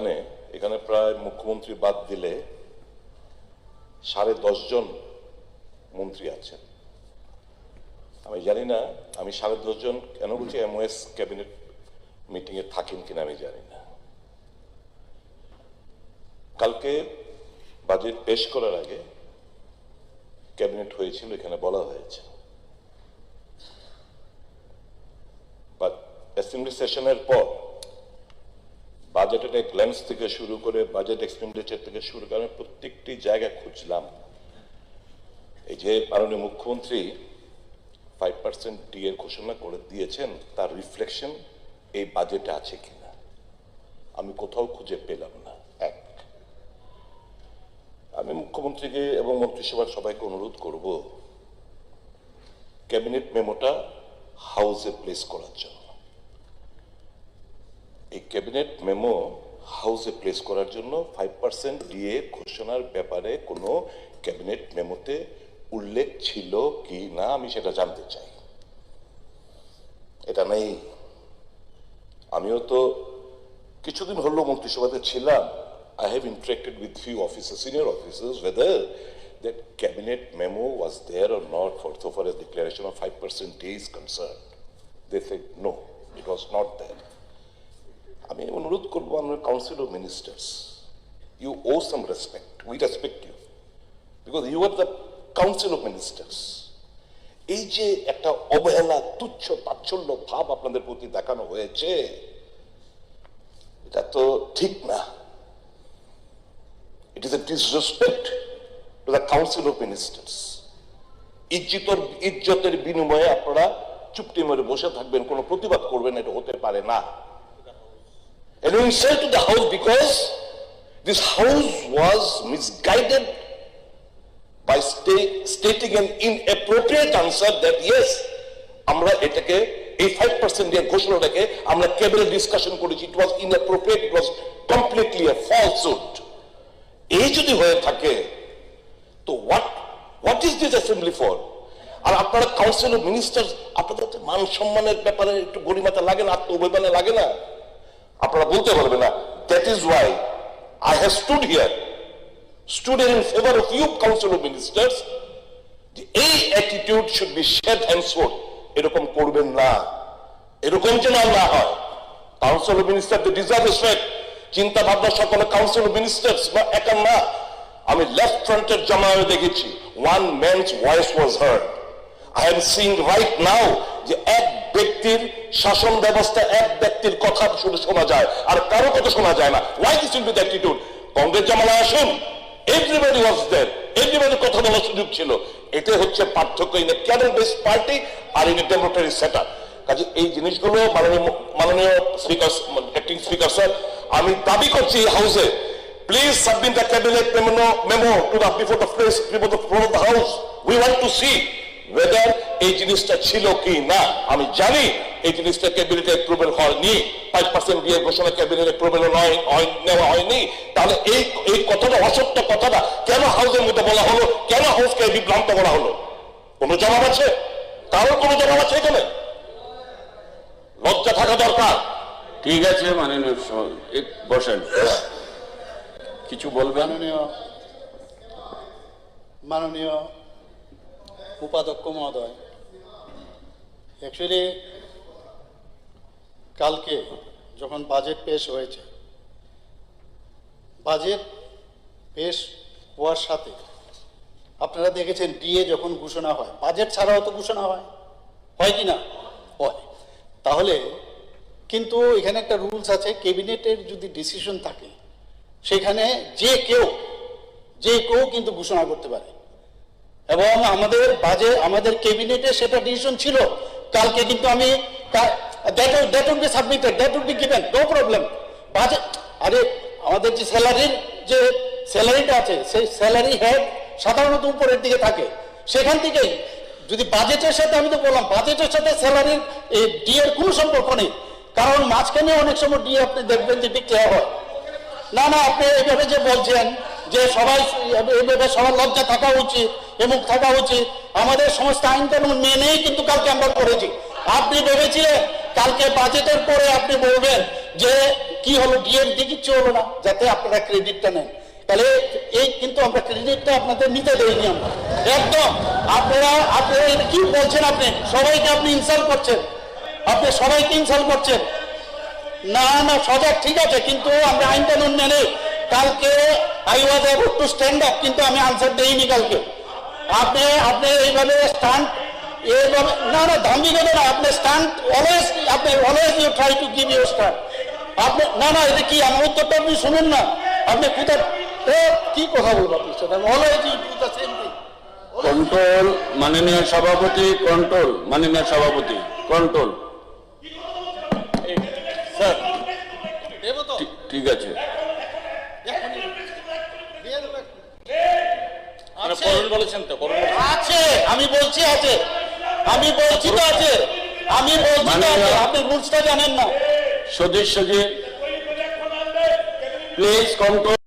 এখানে এখানে প্রায় মুখ্যমন্ত্রী বাদ দিলে 10.5 জন মন্ত্রী আছেন। আমি জানি না, আমি 10.5 জন কেন বলছি, এমওএস ক্যাবিনেট মিটিং এ থাকেন কিনা আমি জানি না। কালকে বাজেট পেশ করার আগে ক্যাবিনেট হয়েছিল, এখানে বলা হয়েছে অ্যাসেম্বলি সেশনের পর বাজেটের গ্ল্যান্স থেকে শুরু করে বাজেট এক্সপেন্ডিচার থেকে শুরু করে আমি প্রত্যেকটি জায়গায় খুঁজলাম এই যে মাননীয় মুখ্যমন্ত্রী 5% ডিএ ঘোষণা করে দিয়েছেন তার রিফ্লেকশন এই বাজেটে আছে কিনা আমি কোথাও খুঁজে পেলাম না। এক, আমি মুখ্যমন্ত্রীকে এবং মন্ত্রিসভার সবাইকে অনুরোধ করব ক্যাবিনেট মেমোটা হাউসে প্লেস করার জন্য। এই ক্যাবিনেট মেমো হাউসে প্লেস করার জন্য 5% ডিএ ঘোষণার ব্যাপারে কোনো ক্যাবিনেট মেমোতে উল্লেখ ছিল কি না আমি সেটা জানতে চাই। এটা নেই। আমিও তো কিছুদিন হলো মন্ত্রিসভাতে ছিলাম। I have interacted with few officers, senior officers, whether that cabinet memo was there or not for so far as declaration of 5% DA is concerned. They said no, it was not there. আমি অনুরোধ করবো আমরা council of ministers, you owe some respect, we respect you because you are the council of ministers. এই যে একটা অবহেলা, তুচ্ছ তাচ্ছল্য ভাব আপনাদের প্রতি দেখানো হয়েছে, এটা তো ঠিক না। It is a disrespect to the council of ministers. ইজ্জতের বিনিময়ে আপনারা চুপটি মেরে বসে থাকবেন, কোনো প্রতিবাদ করবেন, এটা হতে পারে না। And we insult to the house because this house was misguided by stating an inappropriate answer that yes, আমরা এটাকে এই 5% দিয়ে ঘোষণাটাকে আমরা ক্যাবিনেট ডিসকাশন করেছি, it was inappropriate, it was completely a falsehood. এই যদি হয়ে থাকে তো what is this assembly for? আর আপনারা কাউন্সিল অফ মিনিস্টার্স, আপনাদের মান সম্মানের ব্যাপারে একটু গরিমাতা লাগে না, আত্মঅভিমানে লাগে না? আপনারা বলতে পারবেন না। That is why I have stood here in favor of you council of ministers. এই attitude should be shed henceforth. এরকম করবেন না, এরকম যেন না হয়। Council of minister they deserve respect. চিন্তা ভাবনা সকলে কাউন্সিল অফ মিনিস্টার্স বা একা না। আমি লেফট ফ্রন্টের জমায়ে দেখেছি one man's voice was heard. I am seeing right now যে এক ব্যক্তির শাসন ব্যবস্থা, এক ব্যক্তির কথা শুধু শোনা যায় আর কারো কথা শোনা যায় না। Why this will be the attitude? Congress জামানায় আসুন, everybody was there, everybody কথা বলার সুযোগ ছিল। এটা হচ্ছে পার্থক্য in a cadre based party আর ইন এ ডেমোক্রেটিক সেটআপ। কাজে এই জিনিসগুলো মাননীয় স্পিকার, অ্যাক্টিং স্পিকার স্যার, আমি দাবি করছি এই হাউসে please submit the cabinet memo to the before the house. We want to see whether এই জিনিসটা ছিল কি না। আমি জানি এই জিনিসটা ক্যাবিনেটে অ্যাপ্রুভাল হয়নি, 5% দিয়ে ঘোষণা ক্যাবিনেট অ্যাপ্রুভাল নেওয়া হয়নি। তাহলে এই কথাটা, অসত্য কথাটা কেন হাউসের মধ্যে বলা হলো, কেন হাউসকে বিভ্রান্ত করা হলো? কোনো জবাব আছে? কারোর কোনো জবাব আছে এখানে? লজ্জা থাকা দরকার। ঠিক আছে, মাননীয় বসেন, কিছু বলবেন? মাননীয় উপাধ্যক্ষ মহোদয়, অ্যাকচুয়ালি কালকে যখন বাজেট পেশ হয়েছে, বাজেট পেশ হওয়ার সাথে আপনারা দেখেছেন ডিএ যখন ঘোষণা হয়, বাজেট ছাড়াও তো ঘোষণা হয় কি না? হয়। তাহলে কিন্তু এখানে একটা রুলস আছে, ক্যাবিনেটের যদি ডিসিশন থাকে সেখানে যে কেউ কিন্তু ঘোষণা করতে পারে। এবং আমাদের ক্যাবিনেটে সেটা ডিসিশন ছিল কালকে, কিন্তু আমি that would be submitted, that would be given, no problem. Budget, আরে আমাদের যে স্যালারিটা আছে, সেই স্যালারি হেড সাধারণত উপরের দিকে থাকে, সেখান থেকেই যদি বাজেটের সাথে, আমি তো বললাম বাজেটের সাথে স্যালারির ডিএর কোনো সম্পর্ক নেই, কারণ মাঝখানে অনেক সময় ডিএ আপনি দেখবেন যে ডিক্লেয়ার হয় না। আপনি এইভাবে যে বলছেন যে এইভাবে সবার লজ্জা থাকা উচিত এবং থাকা উচিত, আমাদের সমস্ত আইন কানুন মেনেই কিন্তু কালকে আমরা করেছি। আপনি ভেবেছিলেন কালকে বাজেটের পরে আপনি বলবেন যে কি হলো, ডিএর দিয়ে কিচ্ছু হলো না, যাতে আপনারা ক্রেডিটটা নেন। তাহলে এই কিন্তু আমরা ক্রেডিটটা আপনাদের নিতে দেইনি আমরা একদম। আপনারা আপনারা এটা কি বলছেন? আপনি সবাইকে আপনি ইনসাল্ট করছেন, আপনি সবাইকে ইনসাল্ট করছেন। না না, সজাগ ঠিক আছে, কিন্তু আমরা আইন কানুন মেনে কালকে I was about to stand up, কিন্তু আমি আনসার দেইনি কালকে। আপনি আপনি এইভাবে স্টান্ট, এইভাবে না না ধান্দি দেবে না, আপনি স্টান্ট অলওয়েজ, আপনি always you try to give your stunt. আপনি না না, এটা কি আমার উত্তরটা আপনি শুনুন না, আপনি কোথায় কি কথা বলবো আপনার সাথে? Always you do the same thing. Control মাননীয় সভাপতি, কন্ট্রোল মাননীয় সভাপতি, কন্ট্রোল। স্যার দেবো তো, ঠিক আছে। বলেছেন তো আছে, আমি বলছি আছে, আমি বলছি তো আছে, আমি বলছি তো আছে, আপনি রুলসটা জানেন না। সদস্যজি প্লিজ কন্ট্রোল।